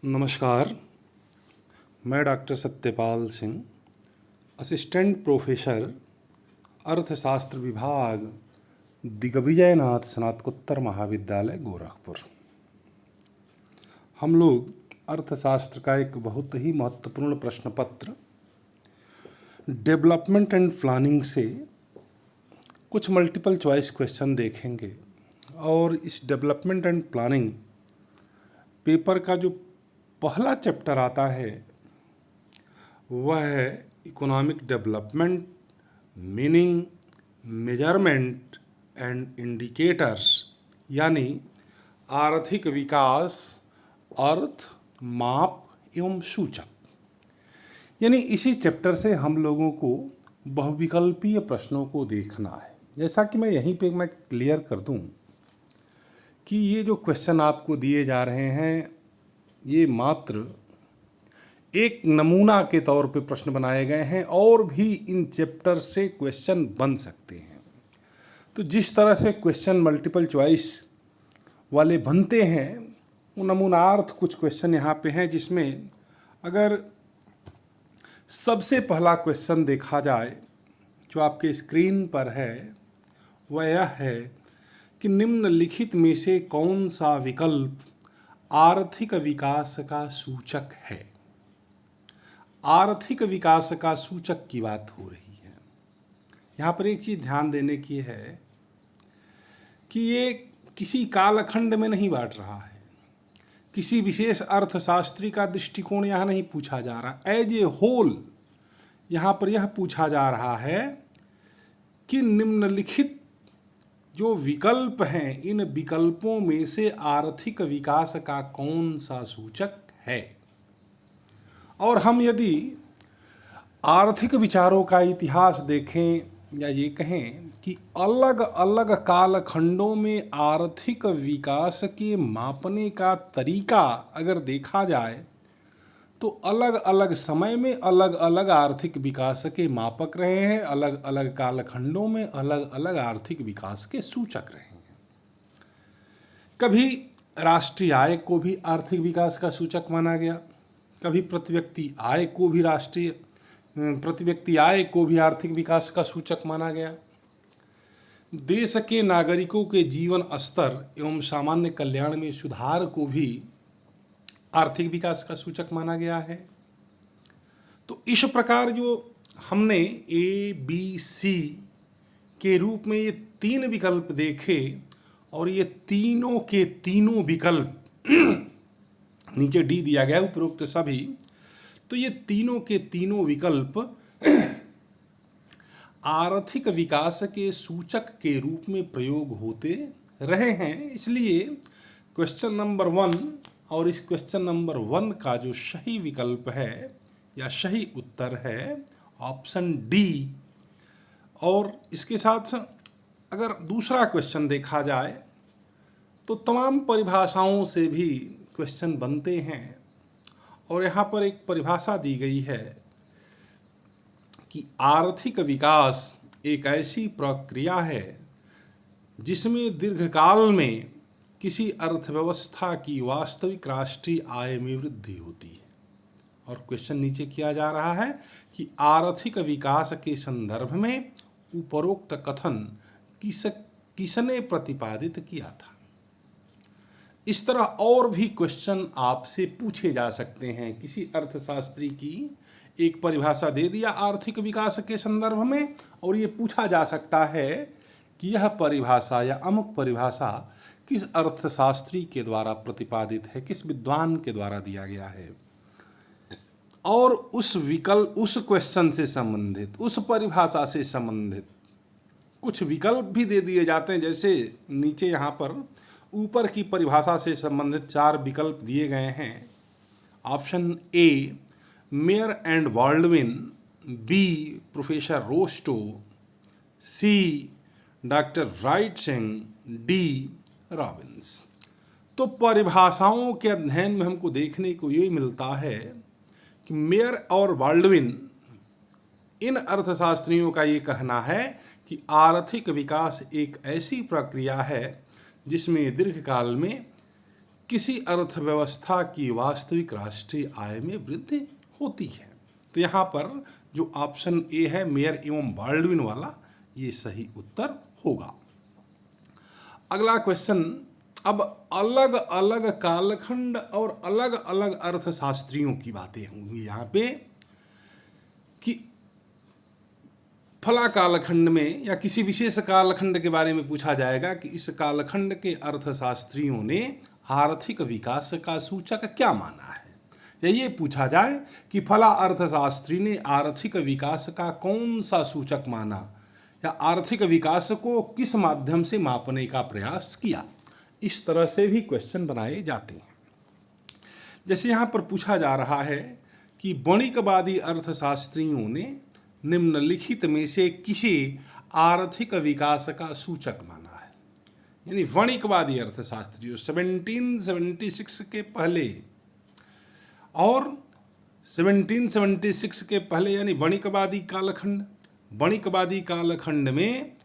नमस्कार। मैं doctor Satyapal Singh, assistant professor अर्थशास्त्र विभाग, दिग्विजयनाथ स्नातकोत्तर महाविद्यालय गोरखपुर। हम लोग अर्थशास्त्र का एक बहुत ही महत्वपूर्ण प्रश्न पत्र डेवलपमेंट एंड प्लानिंग से कुछ मल्टीपल चॉइस क्वेश्चन देखेंगे। और इस डेवलपमेंट एंड प्लानिंग पेपर का जो पहला चैप्टर आता है वह है economic development, meaning, measurement and indicators, यानी आर्थिक विकास, अर्थ, माप एवं सूचक। यानी इसी चैप्टर से हम लोगों को बहुविकल्पीय प्रश्नों को देखना है। जैसा कि मैं यहीं पे मैं क्लियर कर दूं कि ये जो क्वेश्चन आपको दिए जा रहे हैं ये मात्र एक नमूना के तौर पे प्रश्न बनाए गए हैं, और भी इन चैप्टर से क्वेश्चन बन सकते हैं। तो जिस तरह से क्वेश्चन मल्टीपल चॉइस वाले बनते हैं वो नमूनार्थ कुछ क्वेश्चन यहाँ पे हैं, जिसमें अगर सबसे पहला क्वेश्चन देखा जाए जो आपके स्क्रीन पर है वह यह है कि निम्नलिखित में से कौन सा विकल्प आर्थिक विकास का सूचक है। आर्थिक विकास का सूचक की बात हो रही है। यहाँ पर एक चीज ध्यान देने की है कि ये किसी कालखंड में नहीं बांट रहा है, किसी विशेष अर्थशास्त्री का दृष्टिकोण यहाँ नहीं पूछा जा रहा। एज ए होल यहाँ पर यह पूछा जा रहा है कि निम्नलिखित जो विकल्प हैं इन विकल्पों में से आर्थिक विकास का कौन सा सूचक है। और हम यदि आर्थिक विचारों का इतिहास देखें या ये कहें कि अलग अलग कालखंडों में आर्थिक विकास के मापने का तरीका अगर देखा जाए तो अलग अलग समय में अलग अलग आर्थिक विकास के मापक रहे हैं, अलग अलग कालखंडों में अलग अलग आर्थिक विकास के सूचक रहे हैं। कभी राष्ट्रीय आय को भी आर्थिक विकास का सूचक माना गया, कभी प्रति व्यक्ति आय को भी आर्थिक विकास का सूचक माना गया। देश के नागरिकों के जीवन स्तर एवं सामान्य कल्याण में सुधार को भी आर्थिक विकास का सूचक माना गया है। तो इस प्रकार जो हमने ABC के रूप में ये तीन विकल्प देखे, और ये तीनों के तीनों विकल्प नीचे D दिया गया उपरोक्त सभी, तो ये तीनों के तीनों विकल्प आर्थिक विकास के सूचक के रूप में प्रयोग होते रहे हैं। इसलिए क्वेश्चन नंबर 1 और इस क्वेश्चन नंबर 1 का जो सही विकल्प है या सही उत्तर है ऑप्शन D। और इसके साथ अगर दूसरा क्वेश्चन देखा जाए तो तमाम परिभाषाओं से भी क्वेश्चन बनते हैं, और यहाँ पर एक परिभाषा दी गई है कि आर्थिक विकास एक ऐसी प्रक्रिया है जिसमें दीर्घकाल में किसी अर्थव्यवस्था की वास्तविक राष्ट्रीय आय में वृद्धि होती है। और क्वेश्चन नीचे किया जा रहा है कि आर्थिक विकास के संदर्भ में उपरोक्त कथन किसने प्रतिपादित किया था। इस तरह और भी क्वेश्चन आपसे पूछे जा सकते हैं। किसी अर्थशास्त्री की एक परिभाषा दे दिया आर्थिक विकास के संदर्भ में, और ये पूछा जा सकता है कि यह परिभाषा या अमुक परिभाषा किस अर्थशास्त्री के द्वारा प्रतिपादित है, किस विद्वान के द्वारा दिया गया है। और उस क्वेश्चन से संबंधित, उस परिभाषा से संबंधित कुछ विकल्प भी दे दिए जाते हैं। जैसे नीचे यहाँ पर ऊपर की परिभाषा से संबंधित 4 विकल्प दिए गए हैं। Option A Meier and Baldwin, B professor Rostow, C doctor Wright Singh, D Robbins. तो परिभाषाओं के अध्ययन में हमको देखने को ये मिलता है कि मेयर और बाल्डविन, इन अर्थशास्त्रियों का ये कहना है कि आर्थिक विकास एक ऐसी प्रक्रिया है जिसमें दीर्घकाल में किसी अर्थव्यवस्था की वास्तविक राष्ट्रीय आय में वृद्धि होती है। तो यहाँ पर जो ऑप्शन ए है मेयर एवं बाल्डविन वाला, ये सही उत्तर होगा। अगला क्वेश्चन, अब अलग अलग कालखंड और अलग अलग अर्थशास्त्रियों की बातें होंगी यहाँ पे कि फला कालखंड में या किसी विशेष कालखंड के बारे में पूछा जाएगा कि इस कालखंड के अर्थशास्त्रियों ने आर्थिक विकास का सूचक क्या माना है, या ये पूछा जाए कि फला अर्थशास्त्री ने आर्थिक विकास का कौन सा सूचक माना या आर्थिक विकास को किस माध्यम से मापने का प्रयास किया। इस तरह से भी क्वेश्चन बनाए जाते हैं। जैसे यहाँ पर पूछा जा रहा है कि वणिकवादी अर्थशास्त्रियों ने निम्नलिखित में से किसे आर्थिक विकास का सूचक माना है। यानी वणिकवादी अर्थशास्त्रियों 1776 के पहले और 1776 के पहले यानी वणिकवादी कालखंड में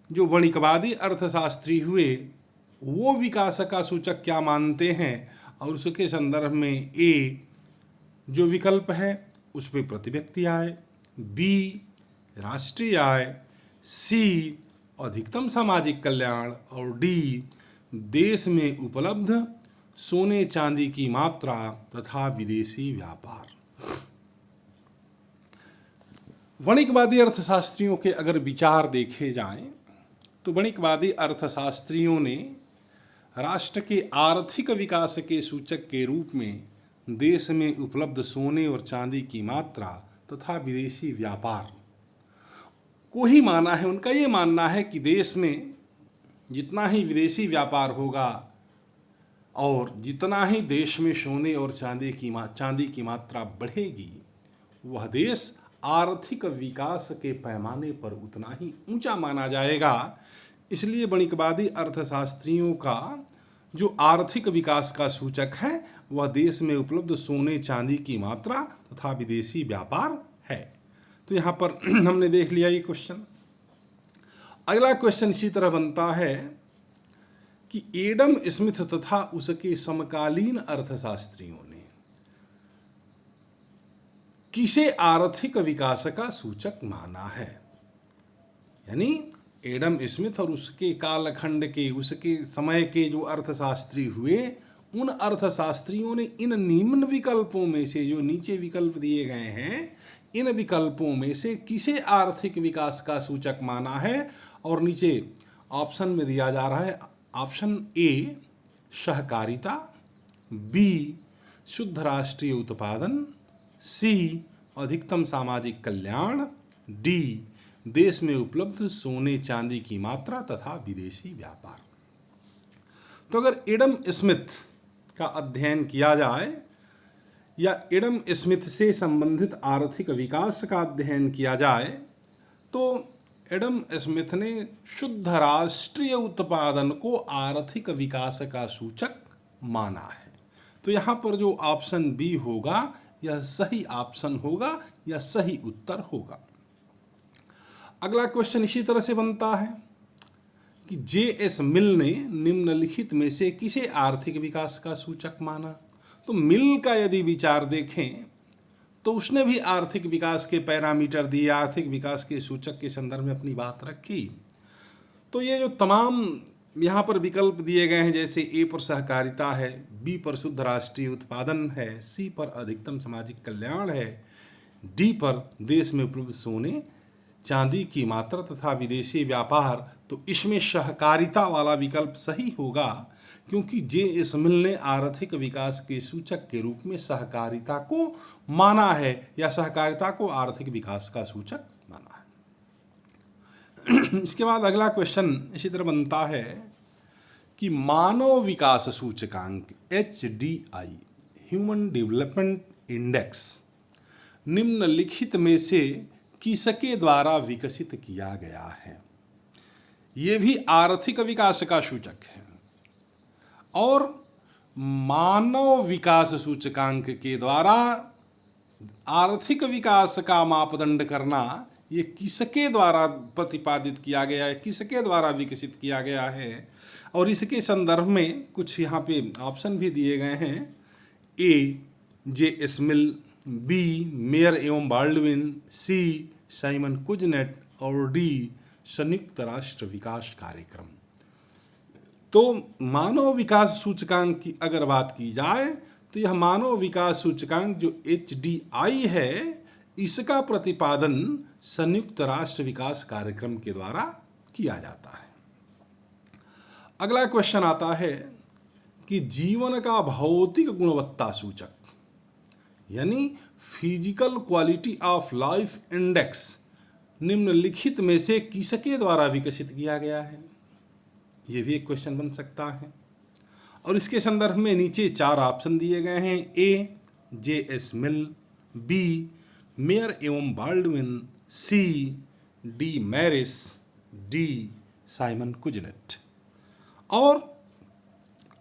जो वणिकवादी अर्थशास्त्री हुए वो विकास का सूचक क्या मानते हैं, और उसके संदर्भ में ए जो विकल्प है उस पर प्रति व्यक्ति आय, बी राष्ट्रीय आय, सी अधिकतम सामाजिक कल्याण और डी देश में उपलब्ध सोने चांदी की मात्रा तथा विदेशी व्यापार। वणिकवादी अर्थशास्त्रियों के अगर विचार देखे जाएं तो वणिकवादी अर्थशास्त्रियों ने राष्ट्र के आर्थिक विकास के सूचक के रूप में देश में उपलब्ध सोने और चांदी की मात्रा तथा विदेशी व्यापार को ही माना है। उनका ये मानना है कि देश में जितना ही विदेशी व्यापार होगा और जितना ही देश में सोने और चांदी की मात्रा बढ़ेगी, वह देश आर्थिक विकास के पैमाने पर उतना ही ऊंचा माना जाएगा। इसलिए वणिकवादी अर्थशास्त्रियों का जो आर्थिक विकास का सूचक है वह देश में उपलब्ध सोने चांदी की मात्रा तथा विदेशी व्यापार है। तो यहाँ पर हमने देख लिया ये क्वेश्चन। अगला क्वेश्चन इसी तरह बनता है कि एडम स्मिथ तथा उसके समकालीन अर्थशास्त्रियों ने किसे आर्थिक विकास का सूचक माना है। यानी एडम स्मिथ और उसके कालखंड के उसके समय के जो अर्थशास्त्री हुए, उन अर्थशास्त्रियों ने इन निम्न विकल्पों में से, जो नीचे विकल्प दिए गए हैं, इन विकल्पों में से किसे आर्थिक विकास का सूचक माना है। और नीचे ऑप्शन में दिया जा रहा है ऑप्शन ए सहकारिता, बी शुद्ध राष्ट्रीय उत्पादन, सी अधिकतम सामाजिक कल्याण, डी देश में उपलब्ध सोने चांदी की मात्रा तथा विदेशी व्यापार। तो अगर एडम स्मिथ का अध्ययन किया जाए या एडम स्मिथ से संबंधित आर्थिक विकास का अध्ययन किया जाए तो एडम स्मिथ ने शुद्ध राष्ट्रीय उत्पादन को आर्थिक विकास का सूचक माना है। तो यहाँ पर जो ऑप्शन बी होगा यह सही ऑप्शन होगा, यह सही उत्तर होगा। अगला क्वेश्चन इसी तरह से बनता है कि जे.एस. मिल ने निम्नलिखित में से किसे आर्थिक विकास का सूचक माना। तो मिल का यदि विचार देखें तो उसने भी आर्थिक विकास के पैरामीटर दिए, आर्थिक विकास के सूचक के संदर्भ में अपनी बात रखी। तो ये जो तमाम यहाँ पर विकल्प दिए गए हैं, जैसे ए पर सहकारिता है, बी पर शुद्ध राष्ट्रीय उत्पादन है, सी पर अधिकतम सामाजिक कल्याण है, डी पर देश में उपलब्ध सोने चांदी की मात्रा तथा विदेशी व्यापार, तो इसमें सहकारिता वाला विकल्प सही होगा, क्योंकि जे.एस. मिल ने आर्थिक विकास के सूचक के रूप में सहकारिता को माना है या सहकारिता को आर्थिक विकास का सूचक माना है। इसके बाद अगला क्वेश्चन इसी तरह बनता है कि मानव विकास सूचकांक HDI ह्यूमन डेवलपमेंट इंडेक्स निम्नलिखित में से किसके द्वारा विकसित किया गया है। ये भी आर्थिक विकास का सूचक है और मानव विकास सूचकांक के द्वारा आर्थिक विकास का मापदंड करना ये किसके द्वारा प्रतिपादित किया गया है, किसके द्वारा विकसित किया गया है। और इसके संदर्भ में कुछ यहाँ पे ऑप्शन भी दिए गए हैं। A J Smil, B Meier एवं बाल्डविन, सी साइमन कुजनेट और डी संयुक्त राष्ट्र विकास कार्यक्रम। तो मानव विकास सूचकांक की अगर बात की जाए तो यह मानव विकास सूचकांक जो HDI है, इसका प्रतिपादन संयुक्त राष्ट्र विकास कार्यक्रम के द्वारा किया जाता है। अगला क्वेश्चन आता है कि जीवन का भौतिक गुणवत्ता सूचक यानी physical quality of life index निम्नलिखित में से किसके द्वारा विकसित किया गया है? ये भी एक क्वेश्चन बन सकता है। और इसके संदर्भ में नीचे 4 ऑप्शन दिए गए हैं। A J Smil, B Meier एवं Baldwin, C D Morris, D Simon Kuznets. और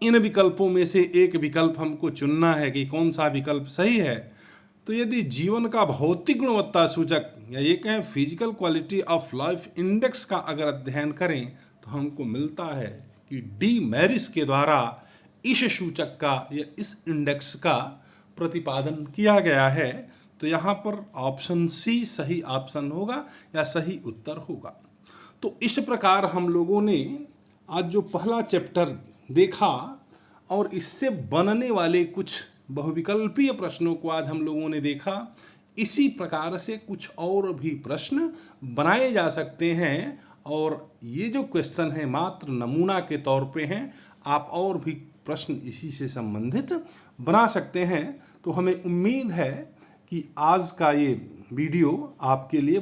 इन विकल्पों में से एक विकल्प हमको चुनना है कि कौन सा विकल्प सही है। तो यदि जीवन का भौतिक गुणवत्ता सूचक या ये कहें physical quality of life index का अगर अध्ययन करें तो हमको मिलता है कि डी मैरिस के द्वारा इस सूचक का या इस इंडेक्स का प्रतिपादन किया गया है। तो यहाँ पर ऑप्शन सी सही ऑप्शन होगा या सही उत्तर होगा। तो इस प्रकार हम लोगों ने आज जो पहला चैप्टर देखा और इससे बनने वाले कुछ बहुविकल्पीय प्रश्नों को आज हम लोगों ने देखा। इसी प्रकार से कुछ और भी प्रश्न बनाए जा सकते हैं और ये जो क्वेश्चन है मात्र नमूना के तौर पे हैं। आप और भी प्रश्न इसी से संबंधित बना सकते हैं। तो हमें उम्मीद है कि आज का ये वीडियो आपके लिए